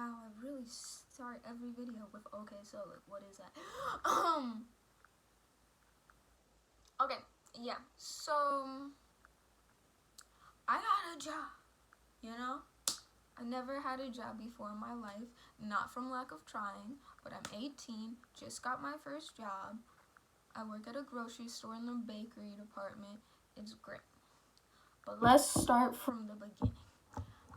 Wow, I really start every video with okay, so like what is that? Okay, yeah. So I got a job, you know? I never had a job before in my life, not from lack of trying, but I'm 18, just got my first job. I work at a grocery store in the bakery department. It's great. But let's start from the beginning.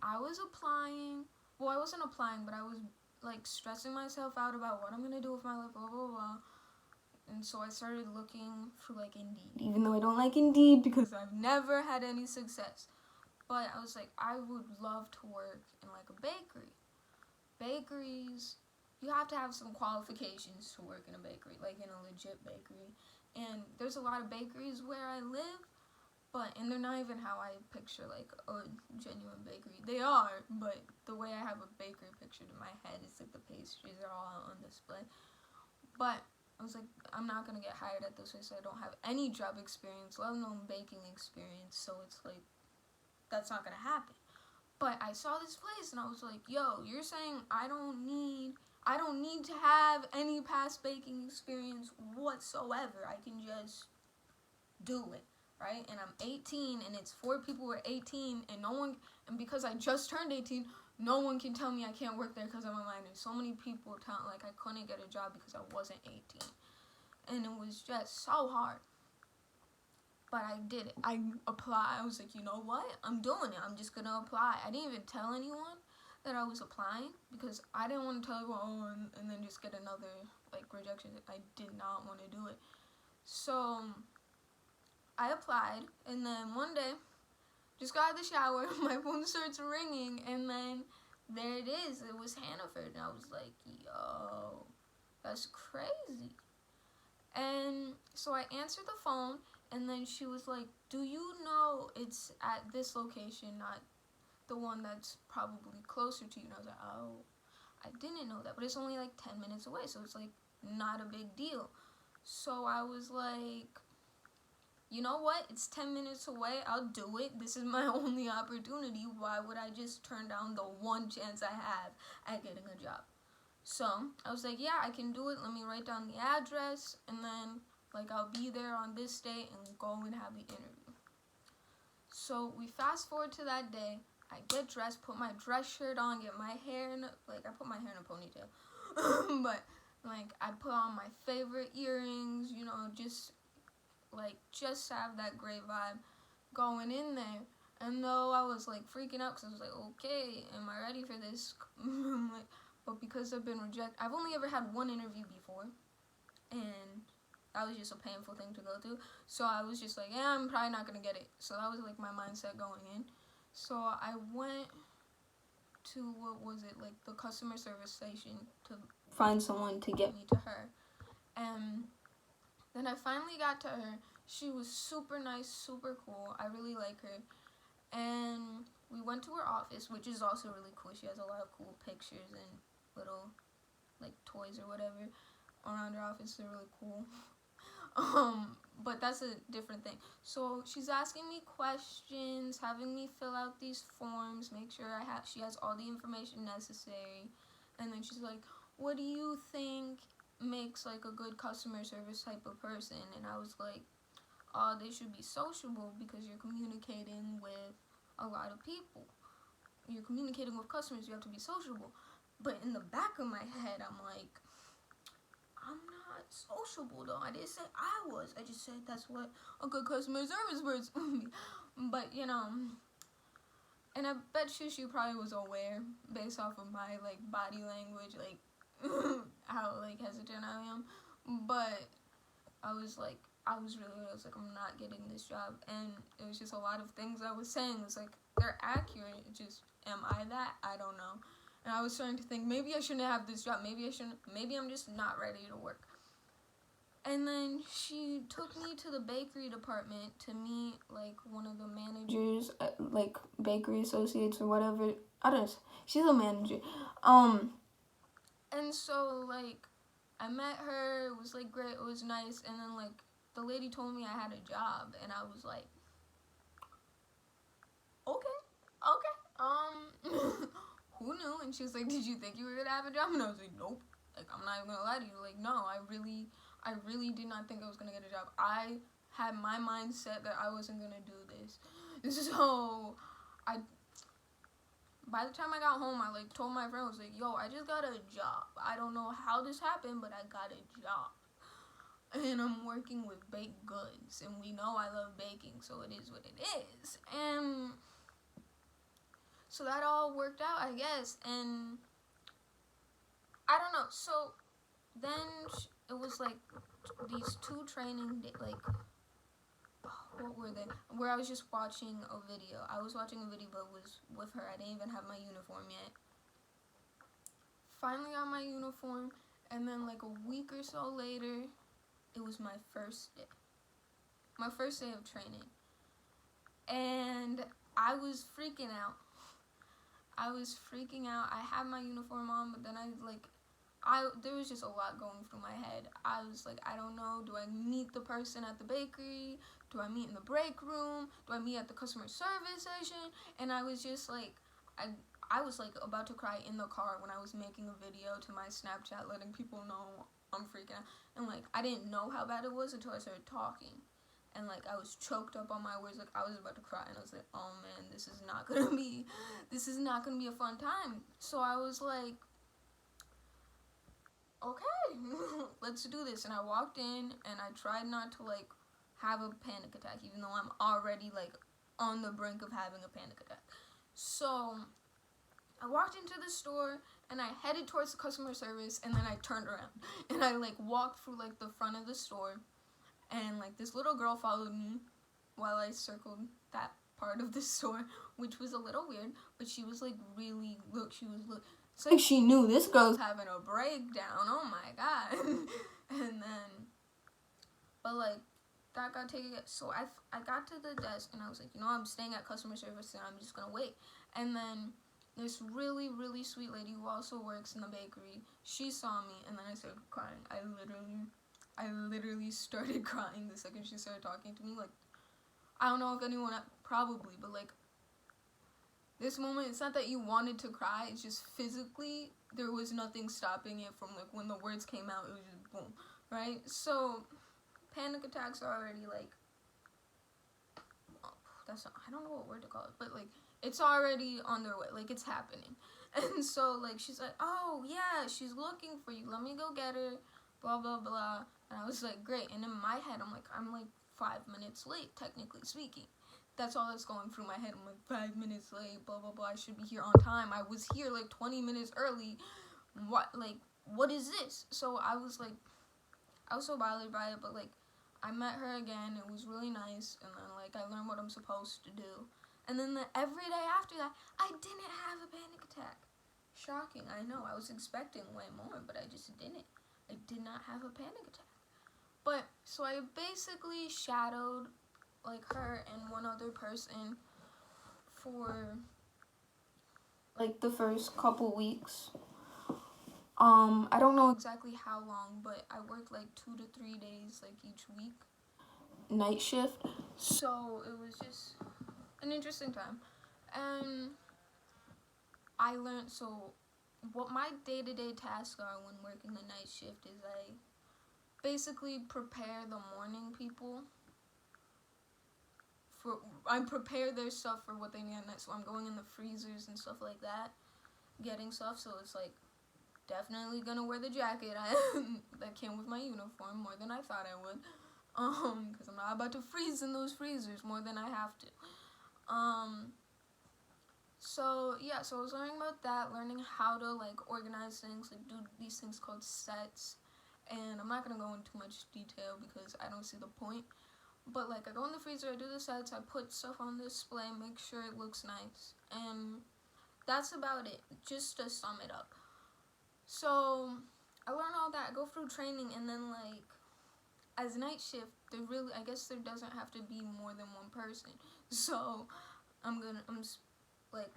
I was applying. Well, I wasn't applying, but I was like stressing myself out about what I'm gonna do with my life, blah blah blah. And so I started looking for like Indeed, even though I don't like Indeed because I've never had any success. But I was like, I would love to work in like a bakery. Bakeries, you have to have some qualifications to work in a bakery, like in a legit bakery. And there's a lot of bakeries where I live, and they're not even how I picture like a genuine bakery. They are, but the way I have a bakery pictured in my head is like the pastries are all on display. But I was like, I'm not gonna get hired at this place. I don't have any job experience, let alone baking experience. So it's like, that's not gonna happen. But I saw this place and I was like, yo, you're saying I don't need to have any past baking experience whatsoever. I can just do it, right? And I'm 18 and it's 4 people who are 18 and because I just turned 18, no one can tell me I can't work there because I'm a minor. So many people tell like I couldn't get a job because I wasn't 18. And it was just so hard. But I did it. I applied. I was like, you know what? I'm doing it. I'm just going to apply. I didn't even tell anyone that I was applying because I didn't want to tell everyone, and then just get another, like, rejection. I did not want to do it. So I applied, and then one day, just got out of the shower, my phone starts ringing, and then there it is. It was Hannaford, and I was like, yo, that's crazy. And so I answered the phone, and then she was like, do you know it's at this location, not the one that's probably closer to you? And I was like, oh, I didn't know that, but it's only like 10 minutes away, so it's like not a big deal. So I was like, you know what? It's 10 minutes away. I'll do it. This is my only opportunity. Why would I just turn down the one chance I have at getting a job? So I was like, yeah, I can do it. Let me write down the address, and then like I'll be there on this day and go and have the interview. So we fast forward to that day. I get dressed, put my dress shirt on, get my hair in I put my hair in a ponytail, but like I put on my favorite earrings, you know, just have that great vibe going in there. And though I was like freaking out because I was like, okay, am I ready for this? But because I've been rejected, I've only ever had one interview before, and that was just a painful thing to go through. So I was just like, yeah, I'm probably not gonna get it. So that was like my mindset going in. So I went to the customer service station to find someone to get me to her. And then I finally got to her. She was super nice, super cool. I really like her. And we went to her office, which is also really cool. She has a lot of cool pictures and little like toys or whatever around her office. They're really cool. But that's a different thing. So she's asking me questions, having me fill out these forms, make sure she has all the information necessary. And then she's like, what do you think makes like a good customer service type of person? And I was like, they should be sociable because you're communicating with a lot of people. You're communicating with customers, you have to be sociable. But in the back of my head, I'm like, I'm not sociable though. I didn't say I was. I just said that's what a good customer service person would be. But you know, and I bet she probably was aware based off of my like body language, like how like hesitant I am. But I was like, I'm not getting this job, and it was just a lot of things I was saying. It's like they're accurate. It's just, am I that? I don't know. And I was starting to think maybe I shouldn't have this job. Maybe I'm just not ready to work. And then she took me to the bakery department to meet like one of the managers, like bakery associates or whatever. I don't know. She's a manager. And so like I met her. It was like great. It was nice. And then like the lady told me I had a job, and I was like, okay. Who knew? And And she was like, did you think you were gonna have a job? And I was like, nope. Like, I'm not even gonna lie to you. Like, no, I really did not think I was gonna get a job. I had my mind set that I wasn't gonna do this. So by the time I got home, I like told my friend, I was like, yo, I just got a job. I don't know how this happened, but I got a job. And I'm working with baked goods. And we know I love baking, so it is what it is. And so that all worked out, I guess. And I don't know. So then it was like these 2 training like, what were they? Where I was just watching a video. I was watching a video, but it was with her. I didn't even have my uniform yet. Finally got my uniform, and then like a week or so later, it was my first day. My first day of training. And I was freaking out. I had my uniform on, but then there was just a lot going through my head. I was like, I don't know, do I meet the person at the bakery? Do I meet in the break room? Do I meet at the customer service station? And I was just like, I was like about to cry in the car when I was making a video to my Snapchat letting people know I'm freaking out. And like, I didn't know how bad it was until I started talking. And like, I was choked up on my words, like I was about to cry, and I was like, oh man, this is not gonna be a fun time. So I was like, okay, let's do this. And I walked in, and I tried not to like have a panic attack, even though I'm already like on the brink of having a panic attack. So I walked into the store, and I headed towards the customer service, and then I turned around, and I like walked through like the front of the store, and like this little girl followed me while I circled that part of the store, which was a little weird, but she was like really, it's like she knew this girl's having a breakdown, oh my god. And then, but like, that got taken, so I got to the desk, and I was like, you know, I'm staying at customer service, and I'm just gonna wait. And then this really, really sweet lady who also works in the bakery, she saw me, and then I started crying. I literally started crying the second she started talking to me. Like, I don't know if anyone, probably, but like, this moment, it's not that you wanted to cry, it's just physically, there was nothing stopping it from like, when the words came out, it was just boom, right? So, panic attacks are already like, I don't know what word to call it, but like, it's already on their way, like, it's happening. And so like, she's like, oh yeah, she's looking for you, let me go get her, blah blah blah. And I was like, great. And in my head, I'm like 5 minutes late, technically speaking. That's all that's going through my head. I'm like, 5 minutes late, blah blah blah, I should be here on time, I was here like 20 minutes early, what is this? So I was so bothered by it. But like, I met her again, it was really nice, and then like, I learned what I'm supposed to do. And then every day after that, I didn't have a panic attack. Shocking, I know. I was expecting way more, but I just didn't. I did not have a panic attack. But, so I basically shadowed, like, her and one other person for, like, the first couple weeks. I don't know exactly how long, but I worked, like, 2 to 3 days, like, each week. Night shift. So, it was just an interesting time. And I learned, so what my day-to-day tasks are when working the night shift is I basically prepare the morning people I prepare their stuff for what they need at night. So I'm going in the freezers and stuff like that, getting stuff. So it's like, definitely gonna wear the jacket that came with my uniform more than I thought I would, because I'm not about to freeze in those freezers more than I have to. So yeah, so I was learning about that, learning how to like organize things, like do these things called sets, and I'm not gonna go into much detail because I don't see the point. But like, I go in the freezer, I do the sets, I put stuff on display, make sure it looks nice, and that's about it, just to sum it up. So I learn all that, I go through training, and then like, as night shift, I guess there doesn't have to be more than one person. So I'm like,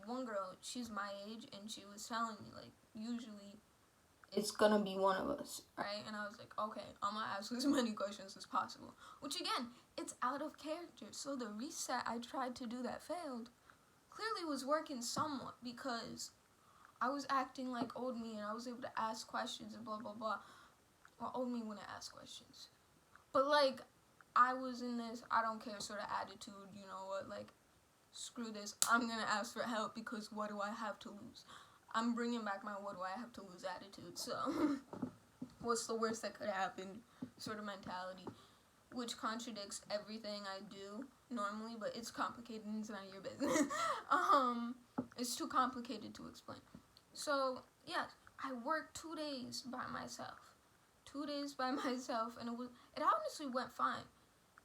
one girl, she's my age, and she was telling me, like, usually it's gonna be one of us, right? And I was like, okay, I'm gonna ask as many questions as possible. Which, again, it's out of character. So the reset I tried to do that failed clearly was working somewhat, because I was acting like old me, and I was able to ask questions and blah, blah, blah. Well, old me wouldn't ask questions. But, like, I was in this I don't care sort of attitude, you know what, like, screw this, I'm gonna ask for help because what do I have to lose? I'm bringing back my what do I have to lose attitude, so what's the worst that could happen sort of mentality, which contradicts everything I do normally, but it's complicated and it's none of your business. It's too complicated to explain. So, yeah, I worked 2 days by myself. 2 days by myself, and it honestly went fine.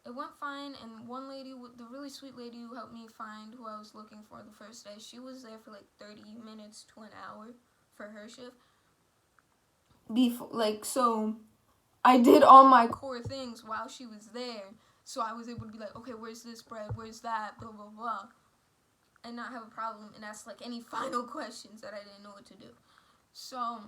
It went fine, and one lady, the really sweet lady who helped me find who I was looking for the first day, she was there for like 30 minutes to an hour for her shift. So I did all my core things while she was there, so I was able to be like, okay, where's this bread, where's that, blah, blah, blah, and not have a problem and ask like any final questions that I didn't know what to do. So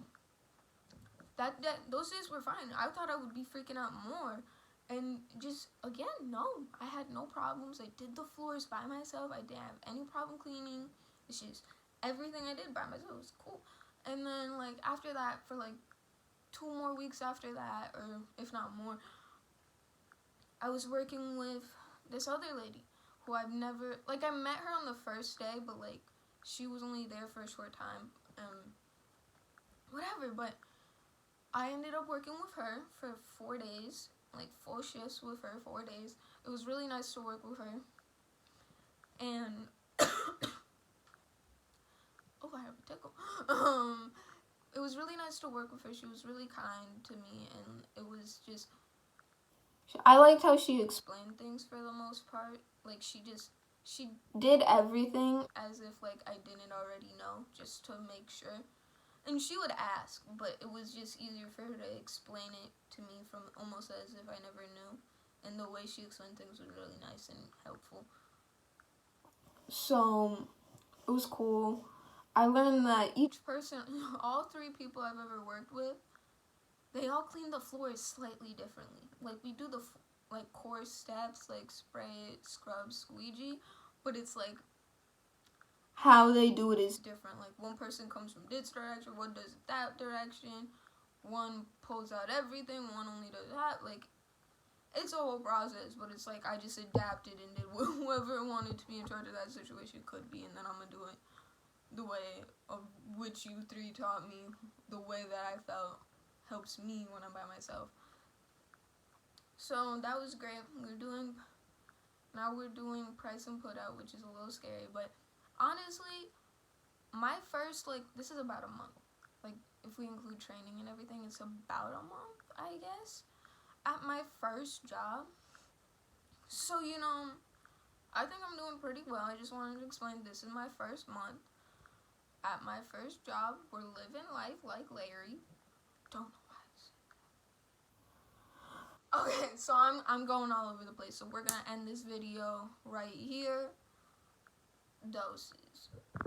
those days were fine. I thought I would be freaking out more. And just, again, no, I had no problems. I did the floors by myself. I didn't have any problem cleaning. It's just everything I did by myself was cool. And then, like, after that, for, like, 2 more weeks after that, or if not more, I was working with this other lady who I've never, like, I met her on the first day, but, like, she was only there for a short time. Whatever, but I ended up working with her for 4 days. Like 4 shifts with her, 4 days. It was really nice to work with her. And oh, I have a tickle. It was really nice to work with her. She was really kind to me, and it was just, I liked how she explained things for the most part. Like, she did everything as if like I didn't already know, just to make sure. And she would ask, but it was just easier for her to explain it to me from almost as if I never knew. And the way she explained things was really nice and helpful. So, it was cool. I learned that each person, all 3 people I've ever worked with, they all clean the floors slightly differently. Like, we do the, like, core steps, like spray, scrub, squeegee, but it's like, how they do it is different. Like, one person comes from this direction, one does that direction, one pulls out everything, one only does that. Like, it's a whole process, but it's like I just adapted and did whoever wanted to be in charge of that situation could be, and then I'm gonna do it the way of which you 3 taught me, the way that I felt helps me when I'm by myself. So that was great. Now we're doing price and put out, which is a little scary, but honestly, my first, like, this is about a month. Like, if we include training and everything, it's about a month, I guess, at my first job. So, you know, I think I'm doing pretty well. I just wanted to explain this is my first month at my first job. We're living life like Larry. Don't know why I said that. Okay, so I'm going all over the place. So we're going to end this video right here. Doses.